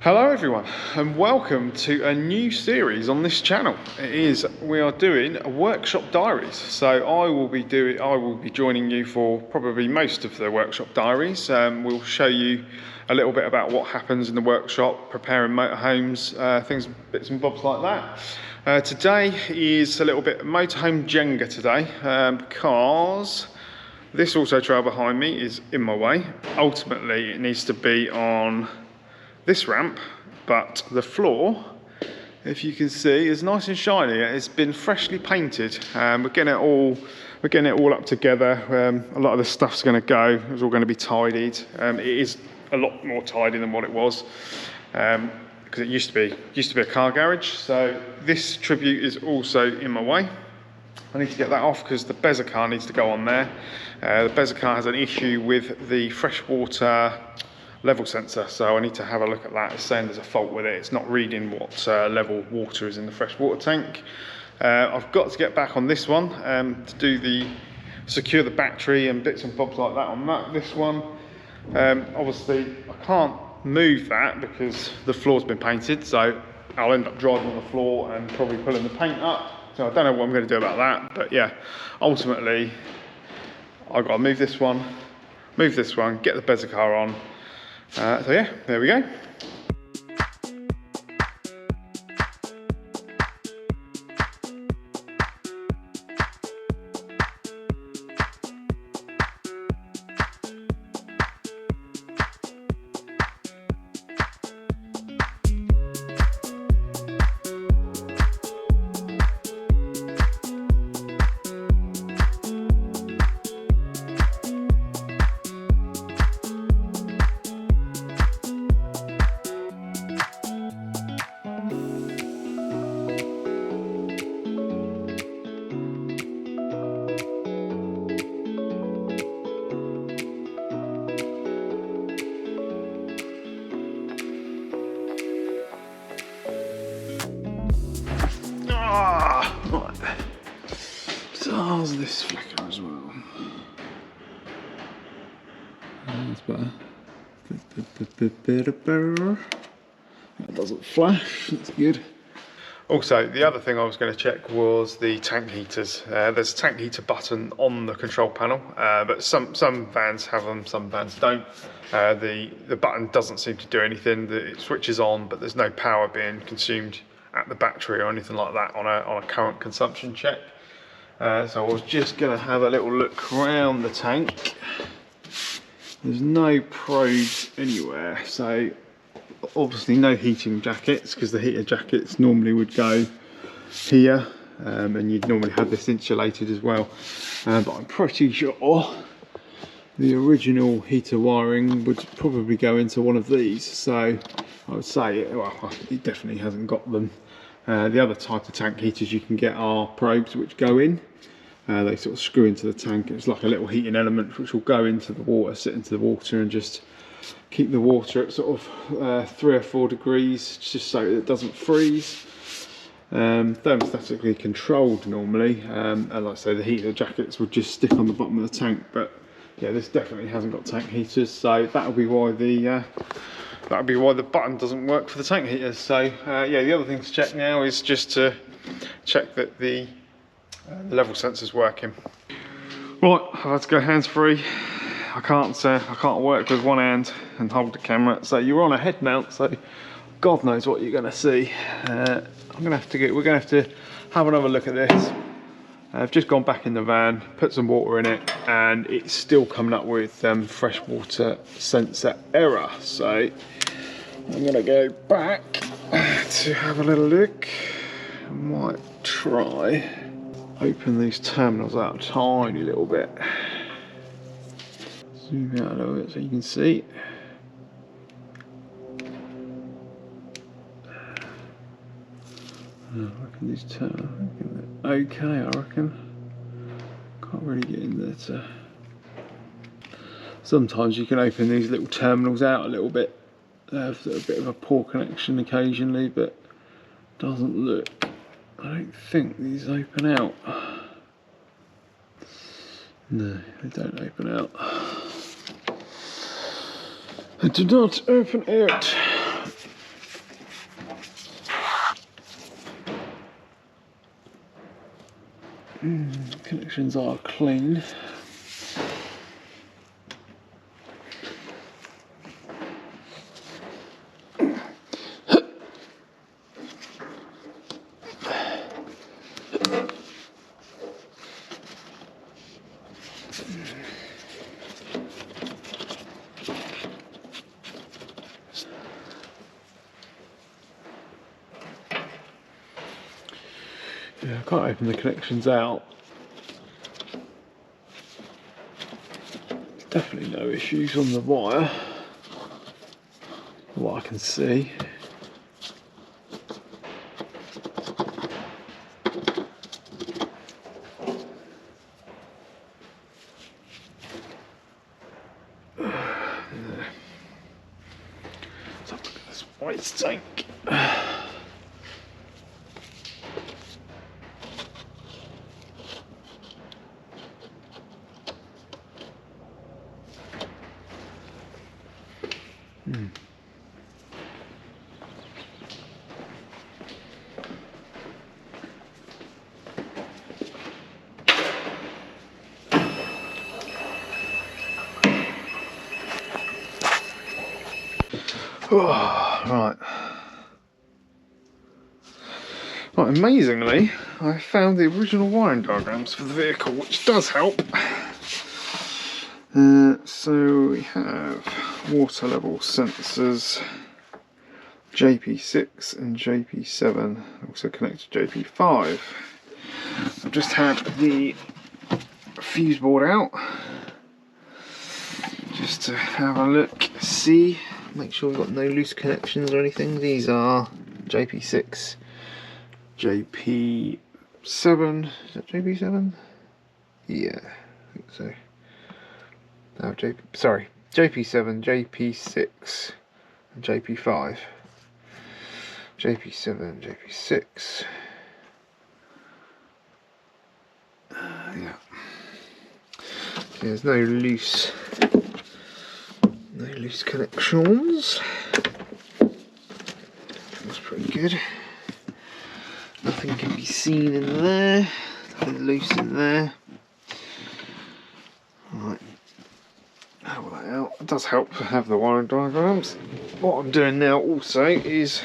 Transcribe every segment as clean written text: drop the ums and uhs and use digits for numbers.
Hello everyone and welcome to a new series on this channel. We are doing a workshop diaries. So I will be joining you for probably most of the workshop diaries. We'll show you a little bit about what happens in the workshop, preparing motorhomes, things, bits and bobs like that. Today is a little bit motorhome Jenga today, because this auto trail behind me is in my way. Ultimately it needs to be on this ramp, but the floor, if you can see, is nice and shiny. It's been freshly painted. We're getting it all up together. A lot of the stuff's going to go. It's all going to be tidied. It is a lot more tidy than what it was, because it used to be a car garage. So this tribute is also in my way. I need to get that off because the Bezier car needs to go on there. The Bezier car has an issue with the freshwater level sensor, so I need to have a look at that. It's saying there's a fault with it. It's not reading what level water is in the freshwater tank. I've got to get back on this one to do secure the battery and bits and bobs like that on this one. Obviously I can't move that because the floor's been painted, so I'll end up driving on the floor and probably pulling the paint up. So I don't know what I'm going to do about that, but yeah, ultimately I've got to move this one, get the Bezier car on. So yeah, there we go. Right. So how's this flicker as well? That's better. That doesn't flash, that's good. Also, the other thing I was going to check was the tank heaters. There's a tank heater button on the control panel, but some vans have them, some vans don't. The button doesn't seem to do anything. It switches on, but there's no power being consumed at the battery or anything like that on a current consumption check. So I was just going to have a little look around the tank. There's no probes anywhere, so obviously no heating jackets, because the heater jackets normally would go here, and you'd normally have this insulated as well. But I'm pretty sure the original heater wiring would probably go into one of these, so I would say, well, it definitely hasn't got them. The other type of tank heaters you can get are probes which go in. They sort of screw into the tank. It's like a little heating element which will go into the water, sit into the water and just keep the water at sort of 3 or 4 degrees, just so it doesn't freeze. Thermostatically controlled normally, and like I say, the heater jackets would just stick on the bottom of the tank, but yeah, this definitely hasn't got tank heaters, so that'll be why the button doesn't work for the tank heaters. So yeah, the other thing to check now is just to check that the level sensor's working. Right, I've had to go hands-free. I can't work with one hand and hold the camera, so you're on a head mount, so God knows what you're going to see. We're going to have to have another look at this. I've just gone back in the van, put some water in it, and it's still coming up with freshwater sensor error. So I'm going to go back to have a little look. I might try open these terminals out a tiny little bit. Zoom out a little bit so you can see. I reckon these terminals are okay, I reckon. Can't really get in there to... Sometimes you can open these little terminals out a little bit. They have a bit of a poor connection occasionally, but doesn't look... I don't think these open out. No, they don't open out. They do not open out. Connections are clean. Yeah, I can't open the connections out. Definitely no issues on the wire, what I can see. Let's have a look at this waste tank. Right. Right, amazingly, I found the original wiring diagrams for the vehicle, which does help. So we have water level sensors, JP6 and JP7, also connected to JP5. I've just had the fuse board out, just to have a look, see, make sure we've got no loose connections or anything. These are JP6, JP7, is that JP7? Yeah, I think so. No, JP7, JP6 and JP5. JP7, JP6. Yeah. There's no loose connections. That's pretty good. Nothing can be seen in there. Nothing loose in there. Right. Have that out. It does help to have the wiring diagrams. What I'm doing now also is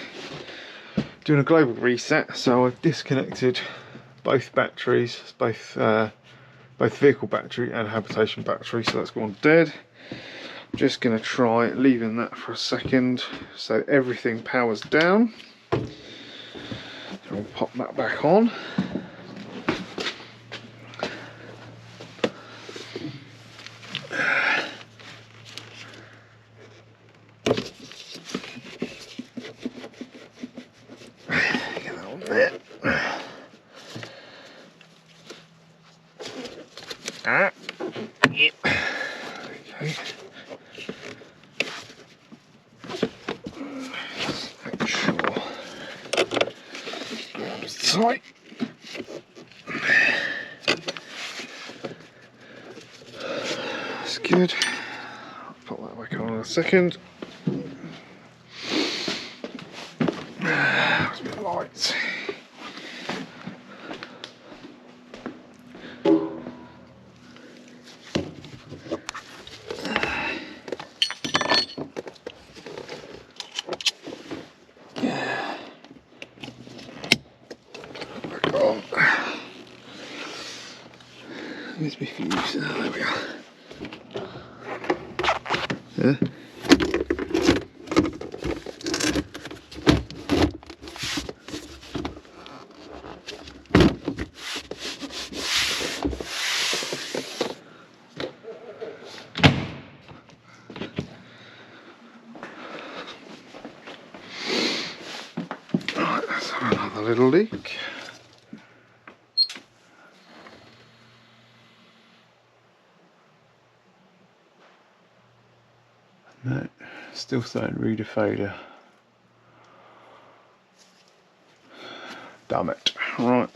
doing a global reset. So I've disconnected both batteries, both vehicle battery and habitation battery. So that's gone dead. I'm just going to try leaving that for a second so everything powers down. So we'll pop that back on. Get that on there. Yep. Okay. Make sure it's tight. That's good. I'll put that back on in a second. It's a bit light. Where's my fuse? Oh, there we are. Yeah. Right, let's have another little leak. No, still saying reader failure. Damn it. Right.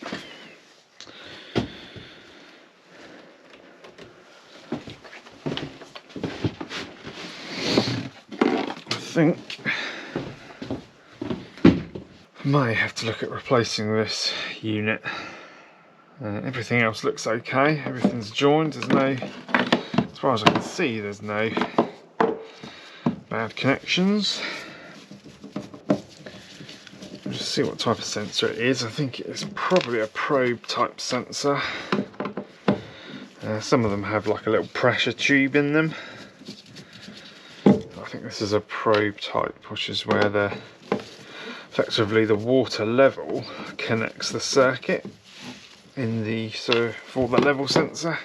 I think I may have to look at replacing this unit. Everything else looks okay, everything's joined, there's no, as far as I can see, there's no bad connections. I'll just see what type of sensor it is. I think it's probably a probe type sensor. Some of them have like a little pressure tube in them. I think this is a probe type, which is where effectively the water level connects the circuit in the for the level sensor.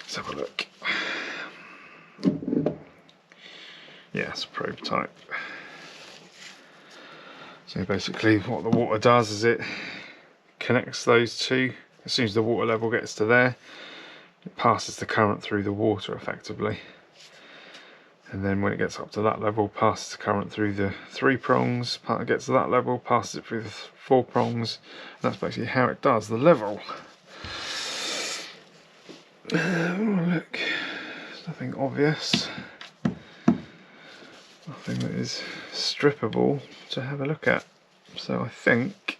Let's have a look. Yeah, it's a probe type. So basically what the water does is it connects those two. As soon as the water level gets to there, it passes the current through the water effectively. And then when it gets up to that level, passes the current through the 3 prongs, part gets to that level, passes it through the 4 prongs. And that's basically how it does the level. Oh, look, there's nothing obvious. Nothing that is strippable to have a look at. So I think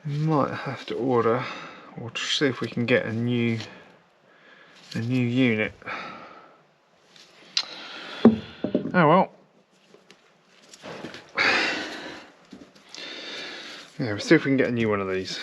we might have to order, or see if we can get a new unit. Oh well. Yeah, we'll see if we can get a new one of these.